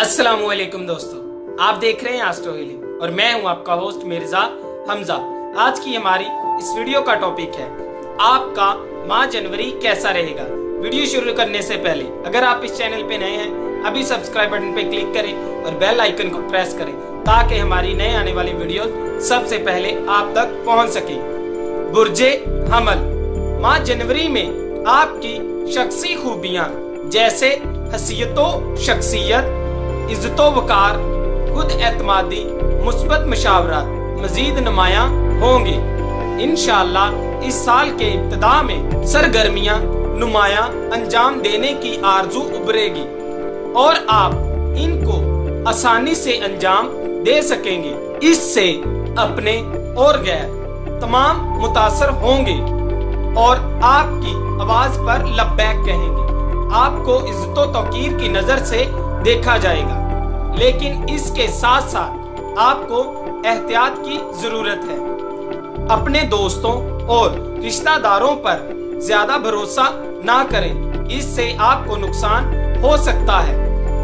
अस्सलाम वालेकुम दोस्तों, आप देख रहे हैं एस्ट्रो हीलिंग और मैं हूं आपका होस्ट मिर्जा हमजा। आज की हमारी इस वीडियो का टॉपिक है आपका माह जनवरी कैसा रहेगा। वीडियो शुरू करने से पहले अगर आप इस चैनल पे नए हैं अभी सब्सक्राइब बटन पे क्लिक करें और बेल आइकन को प्रेस करें ताकि हमारी नए आने वाली वीडियो सबसे पहले आप तक पहुंच सके। बुर्जे हमल, माह जनवरी में आपकी शख्सी खूबियां जैसे हसीयतो शख्सियत, इज्जतो वकार, खुद एतमादी, मुस्बत मशावरत मजीद नुमायां होंगे। इंशाअल्लाह इस साल के इब्तिदा में सरगर्मियां नुमायां अंजाम देने की आरजू उभरेगी और आप इनको आसानी से अंजाम दे सकेंगे। इससे अपने और गैर तमाम मुतासर होंगे और आपकी आवाज पर लब्बैक कहेंगे। आपको इज्जतो तौकीर की नजर से देखा जाएगा, लेकिन इसके साथ साथ आपको एहतियात की जरूरत है। अपने दोस्तों और रिश्तेदारों पर ज्यादा भरोसा ना करें, इससे आपको नुकसान हो सकता है।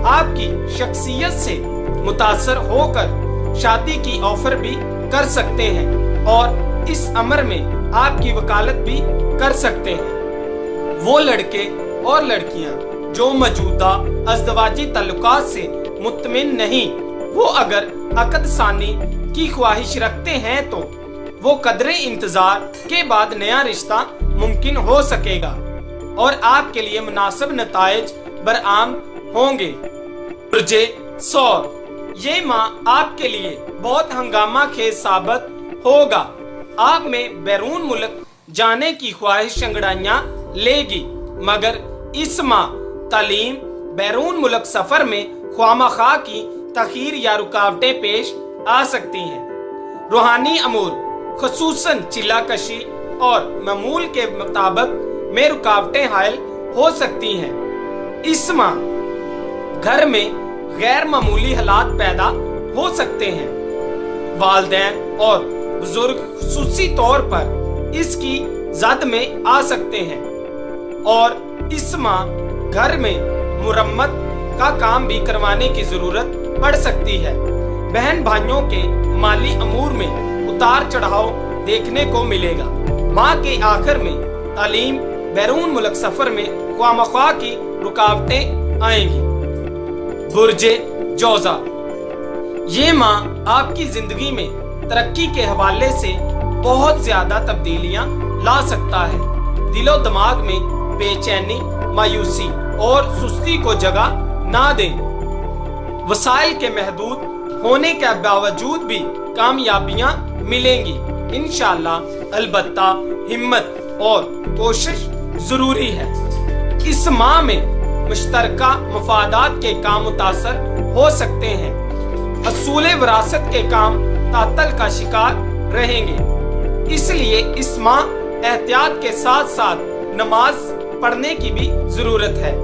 आपकी शख्सियत से मुतासर होकर शादी की ऑफर भी कर सकते हैं और इस अमर में आपकी वकालत भी कर सकते हैं। वो लड़के और लड़कियां जो मौजूदा अज़दवाजी ताल्लुकात से मुतमिन नहीं, वो अगर अकद सानी की ख्वाहिश रखते हैं तो वो कदरे इंतजार के बाद नया रिश्ता मुमकिन हो सकेगा और आपके लिए मुनासिब नताइज बरआम होंगे। बुर्जे सौर, ये माह आपके लिए बहुत हंगामा खेज साबित होगा। आप में बैरून मुल्क जाने की ख्वाहिश अंगड़ाइयां लेगी, मगर इस माह तालीम बैरून मुल्क सफर में ख्वामखा की तखीर या रुकावटें पेश आ सकती हैं। रूहानी अमूर खसूसन चिल्लाकशी और मामूल के मुताबिक में रुकावटें हायल हो सकती हैं। इस माह घर में गैर मामूली हालात पैदा हो सकते हैं। वालिदैन और बुजुर्ग खुसूसी तौर पर इसकी जद में आ सकते हैं और इस माह घर में मुरम्मत का काम भी करवाने की जरूरत पड़ सकती है। बहन भाइयों के माली अमूर में उतार चढ़ाव देखने को मिलेगा। माह के आखिर में तालीम बैरून मुल्क सफर में ख्वामख्वाह की रुकावटें आएंगी। बुर्जे जौजा, ये माह आपकी जिंदगी में तरक्की के हवाले से बहुत ज्यादा तब्दीलियां ला सकता है। दिलो दिमाग में बेचैनी, मायूसी और सुस्ती को जगह ना दें। वसाइल के महदूद होने के बावजूद भी कामयाबियां मिलेंगी इंशाअल्लाह। अलबत्ता हिम्मत और कोशिश जरूरी है। इस माह में मुश्तरका मफादात के काम मुतासर हो सकते हैं। असूल विरासत के काम तातल का शिकार रहेंगे, इसलिए इस माह एहतियात के साथ साथ नमाज पढ़ने की भी जरूरत है।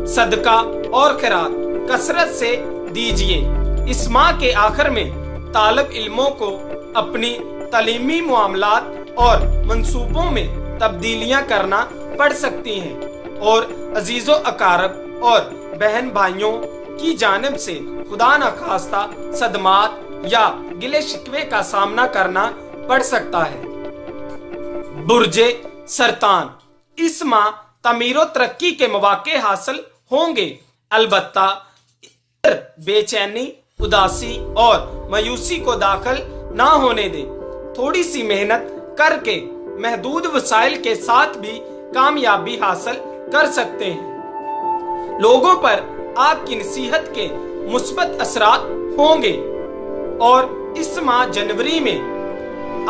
सदका और खैरात कसरत से दीजिए। इस माह के आखिर में तालिब इल्मों को अपनी तालीमी मामलात और मंसूबों में तब्दीलियां करना पड़ सकती हैं और अजीजो अकारब और बहन भाइयों की जानिब से खुदा न खास्ता सदमात या गिले शिकवे का सामना करना पड़ सकता है। बुर्जे सरतान, इस माह तमीरो तरक्की के मौके हासिल होंगे। अलबत्ता बेचैनी, उदासी और मायूसी को दाखिल ना होने दे। थोड़ी सी मेहनत करके महदूद वसाइल के साथ भी कामयाबी हासिल कर सकते हैं। लोगों पर आपकी नसीहत के मुस्बत असरात होंगे और इस माह जनवरी में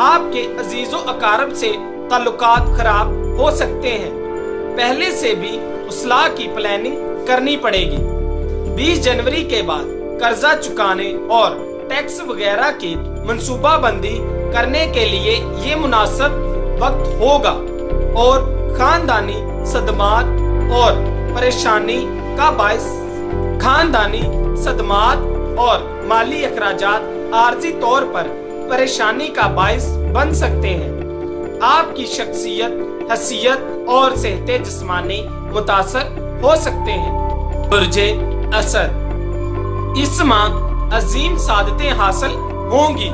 आपके अजीजो अकारब से ताल्लुकात खराब हो सकते हैं। पहले से भी उसलाह की प्लानिंग करनी पड़ेगी। 20 जनवरी के बाद कर्जा चुकाने और टैक्स वगैरह की मंसूबाबंदी करने के लिए ये मुनासिब वक्त होगा और खानदानी सदमात और परेशानी का बायस माली अखराजात आर्जी तौर पर परेशानी का बायस बन सकते हैं। आपकी शख्सियत, हसीयत और सेहते जिस्मानी मुतासर हो सकते हैं। बुर्जे असद, इस माह अजीम सादतें हासिल होंगी,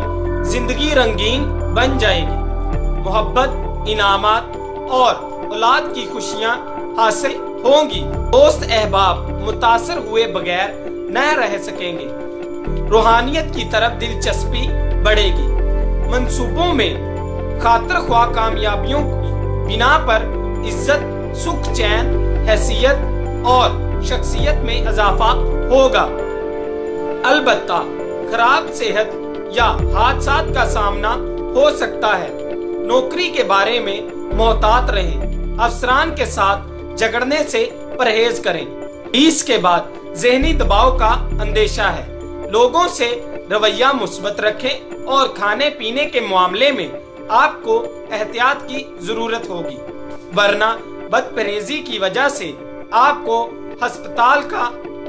जिंदगी रंगीन बन जाएगी, मोहब्बत, इनामात और औलाद की खुशियां हासिल होंगी। दोस्त अहबाब मुतासर हुए बगैर न रह सकेंगे। रूहानियत की तरफ दिलचस्पी बढ़ेगी। मंसूबों में खातिर ख्वाह कामयाबियों की बिना पर इज्जत, सुख, चैन, हैसियत और शख्सियत में इजाफा होगा। अलबत्ता खराब सेहत या हादसात का सामना हो सकता है। नौकरी के बारे में मोहतात रहें। अफसरान के साथ झगड़ने से परहेज करें। 20 के बाद ज़हनी दबाव का अंदेशा है। लोगों से रवैया मुस्बत रखें और खाने पीने के मामले में आपको एहतियात की जरूरत होगी, वरना बदपरहेजी की वजह से आपको अस्पताल का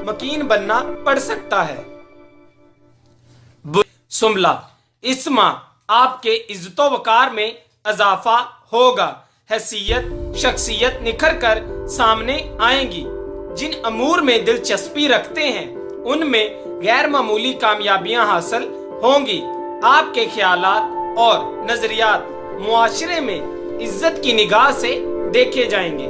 मकीन बनना पड़ सकता है। सुमला, इस माह आपके इज्जतो वकार में इजाफा होगा। हैसियत, शख्सियत निखर कर सामने आएंगी। जिन अमूर में दिलचस्पी रखते हैं उनमें गैर मामूली कामयाबियां हासिल होंगी। आपके ख्यालात और नजरियात मुआशरे में इज्जत की निगाह से देखे जाएंगे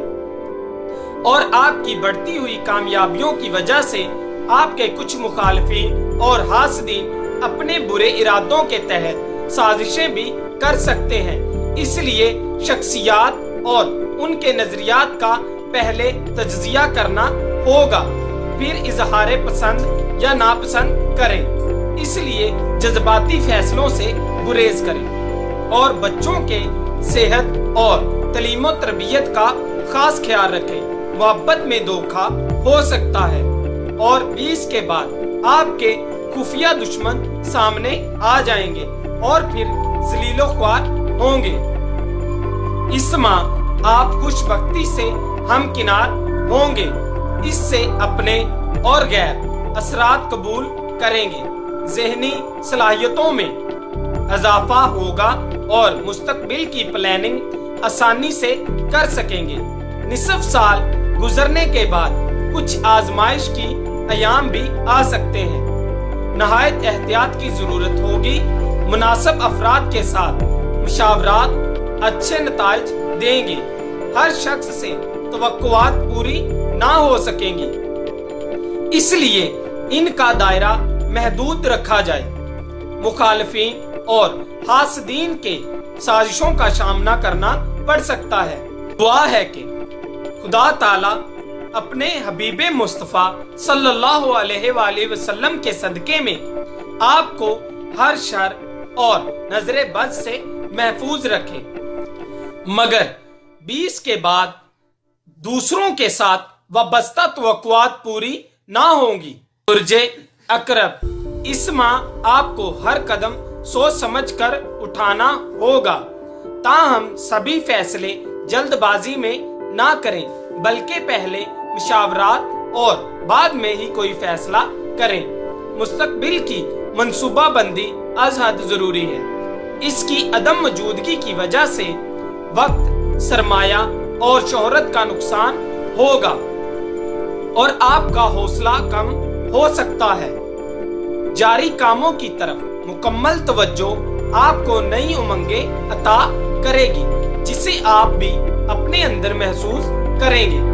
और आपकी बढ़ती हुई कामयाबियों की वजह से आपके कुछ मुखालिफिन और हासदीन अपने बुरे इरादों के तहत साजिशें भी कर सकते हैं। इसलिए शख्सियात और उनके नजरियात का पहले तज्जिया करना होगा, फिर इजहार पसंद या नापसंद करें। इसलिए जज्बाती फैसलों से गुरेज करें और बच्चों के सेहत और तलीम और तरबियत का खास ख्याल रखें। मोहब्बत में धोखा हो सकता है और 20 के बाद आपके खुफिया दुश्मन सामने आ जाएंगे और फिर जलीलो ख्वार होंगे। इस माह आप खुशबख्ती से हमकिनार होंगे। इससे अपने और गैर असरात कबूल करेंगे। ज़हनी सलाहियतों में इजाफा होगा और मुस्तकबिल की प्लानिंग आसानी से कर सकेंगे। निसफ साल गुजरने के बाद कुछ आजमाइश की अयाम भी आ सकते हैं। नहायत एहतियात की जरूरत होगी। मुनासिब अफराद के साथ मुशावरात अच्छे नताइज देंगे। हर शख्स से तवक्कुआत पूरी ना हो सकेंगी, इसलिए इनका दायरा महदूद रखा जाए। मुखालिफिन और हासदीन के साजिशों का सामना करना पड़ सकता है। दुआ है कि खुदा ताला अपने हबीबे मुस्तफ़ा सल्लल्लाहु अलैहि वसल्लम के सदके में आपको हर शर और नजरे बद से महफूज रखे। मगर 20 के बाद दूसरों के साथ वाबस्ता तवक्कुआत पूरी ना होंगी। बुर्जे अकरब, इस माह आपको हर कदम सोच समझ कर उठाना होगा। ताहम सभी फैसले जल्दबाजी में ना करें, बल्कि पहले मुशावरात और बाद में ही कोई फैसला करें। मुस्तकबिल की मंसूबाबंदी अज हद जरूरी है। इसकी अदम मौजूदगी की वजह से वक्त, सरमाया और शोहरत का नुकसान होगा और आपका हौसला कम हो सकता है। जारी कामों की तरफ मुकम्मल तवज्जो आपको नई उमंगें अता करेगी, जिसे आप भी अपने अंदर महसूस करेंगे।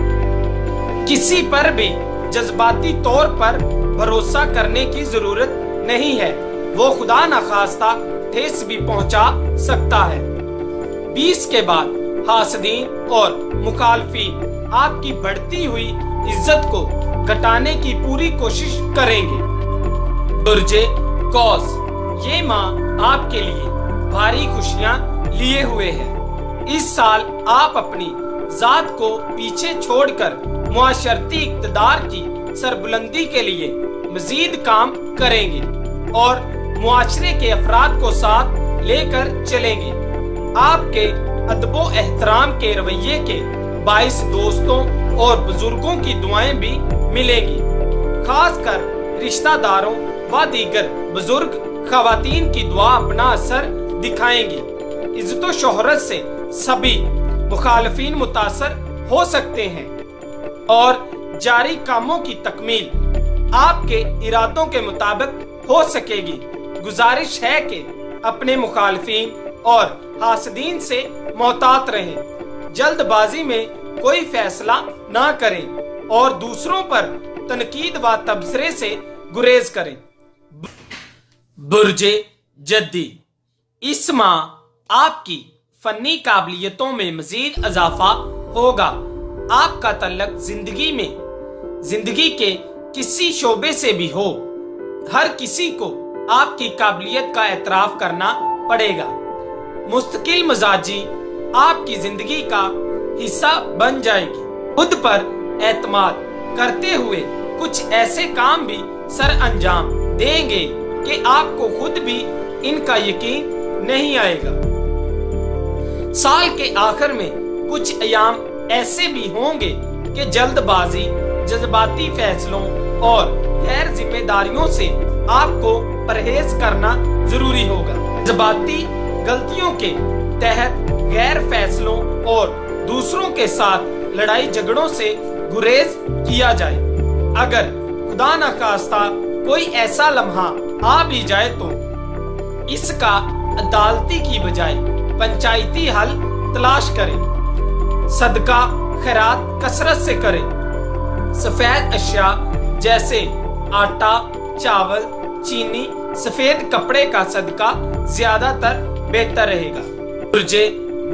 किसी पर भी जज्बाती तौर पर भरोसा करने की जरूरत नहीं है, वो खुदा न खास्ता ठेस भी पहुंचा सकता है। 20 के बाद हासदीन और मुखालफीन आपकी बढ़ती हुई इज्जत को घटाने की पूरी कोशिश करेंगे। दुर्जे कौस, ये माह आपके लिए भारी खुशियां लिए हुए है। इस साल आप अपनी जात को पीछे छोड़कर मुआशरती इक़्तिदार की सरबुलंदी के लिए मजीद काम करेंगे और मुआशरे के अफराद को साथ लेकर चलेंगे। आपके अदबो एहतराम के रवैये के बाइस दोस्तों और बुजुर्गों की दुआएं भी मिलेंगी। खासकर रिश्तेदारों व दीगर बुजुर्ग खवातीन की दुआ अपना असर दिखाएंगी। इज्जत शोहरत से सभी मुखालिफिन मुतासर हो सकते हैं और जारी कामों की तकमील آپ کے ارادوں کے مطابق ہو سکے گی۔ گزارش ہے کہ اپنے مخالفین اور حاسدین سے محتاط رہیں، جلد بازی میں کوئی فیصلہ نہ کریں اور دوسروں پر تنقید و تبصرے سے گریز کریں۔ برج جدی، اس ماہ آپ کی فنی قابلیتوں میں مزید اضافہ ہوگا۔ آپ کا تعلق زندگی کے کسی شعبے سے بھی ہو، ہر کسی کو آپ کی قابلیت کا اعتراف کرنا پڑے گا۔ مستقل مزاجی آپ کی زندگی کا حصہ بن جائے گی۔ خود پر اعتماد کرتے ہوئے کچھ ایسے کام بھی سر انجام دیں گے کہ آپ کو خود بھی ان کا یقین نہیں آئے گا۔ سال کے آخر میں کچھ ایام ایسے بھی ہوں گے کہ جلد بازی، جذباتی فیصلوں اور غیر ذمہ داریوں سے آپ کو پرہیز کرنا ضروری ہوگا۔ جذباتی غلطیوں کے تحت غیر فیصلوں اور دوسروں کے ساتھ لڑائی جھگڑوں سے گریز کیا جائے۔ اگر خدا نخواستہ کوئی ایسا لمحہ آ بھی جائے تو اس کا عدالتی کی بجائے پنچایتی حل تلاش کریں۔ صدقہ خیرات کثرت سے کریں۔ سفید اشیاء جیسے آٹا، چاول، چینی، سفید کپڑے کا صدقہ زیادہ تر بہتر رہے گا۔ برج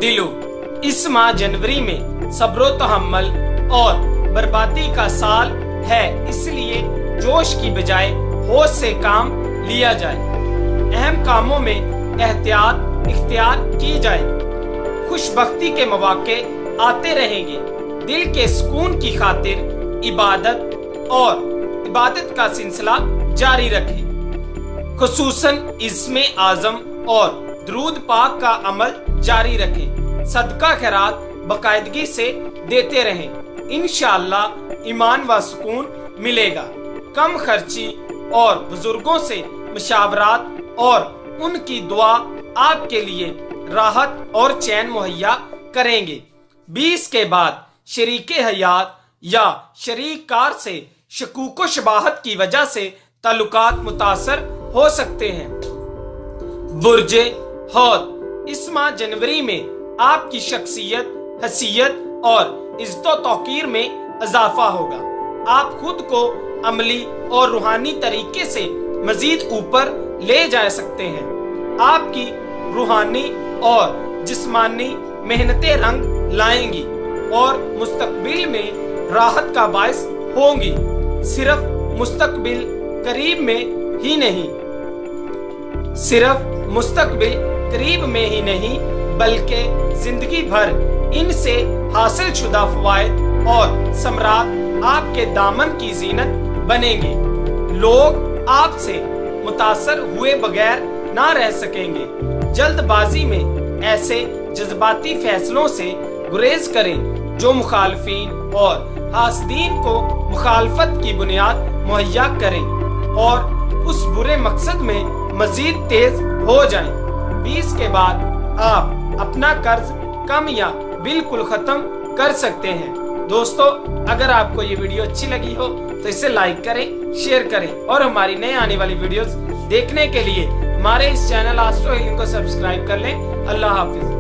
دلو، اس ماہ جنوری میں صبر و تحمل اور بربادی کا سال ہے، اس لیے جوش کی بجائے ہوش سے کام لیا جائے۔ اہم کاموں میں احتیاط اختیار کی جائے۔ خوش بختی کے مواقع آتے رہیں گے۔ دل کے سکون کی خاطر عبادت کا سلسلہ جاری رکھیں، خصوصاً اسم اعظم اور درود پاک کا عمل جاری رکھیں۔ صدقہ خیرات باقاعدگی سے دیتے رہیں، انشاءاللہ ایمان و سکون ملے گا۔ کم خرچی اور بزرگوں سے مشاورات اور ان کی دعا آپ کے لیے راحت اور چین مہیا کریں گے۔ 20 کے بعد شریک حیات یا شریک کار سے شکوک و شبہات کی وجہ سے تعلقات متاثر ہو سکتے ہیں۔ برج حوت، اس ماہ جنوری میں آپ کی شخصیت، حیثیت اور عزت و توقیر میں اضافہ ہوگا۔ آپ خود کو عملی اور روحانی طریقے سے مزید اوپر لے جا سکتے ہیں۔ آپ کی روحانی اور جسمانی محنتیں رنگ لائیں گی اور مستقبل میں راحت کا باعث ہوں گی۔ صرف مستقبل قریب میں ہی نہیں بلکہ زندگی بھر ان سے حاصل شدہ فوائد اور ثمرات آپ کے دامن کی زینت بنیں گے۔ لوگ آپ سے متاثر ہوئے بغیر نہ رہ سکیں گے۔ جلد بازی میں ایسے جذباتی فیصلوں سے گریز کریں جو مخالفین اور حاسدین کو مخالفت کی بنیاد مہیا کریں اور اس برے مقصد میں مزید تیز ہو جائیں۔ 20 کے بعد آپ اپنا قرض کم یا بالکل ختم کر سکتے ہیں۔ دوستو، اگر آپ کو یہ ویڈیو اچھی لگی ہو تو اسے لائک کریں، شیئر کریں اور ہماری نئے آنے والی ویڈیوز دیکھنے کے لیے ہمارے اس چینل آسٹرو ہیلنگ کو سبسکرائب کر لیں۔ اللہ حافظ۔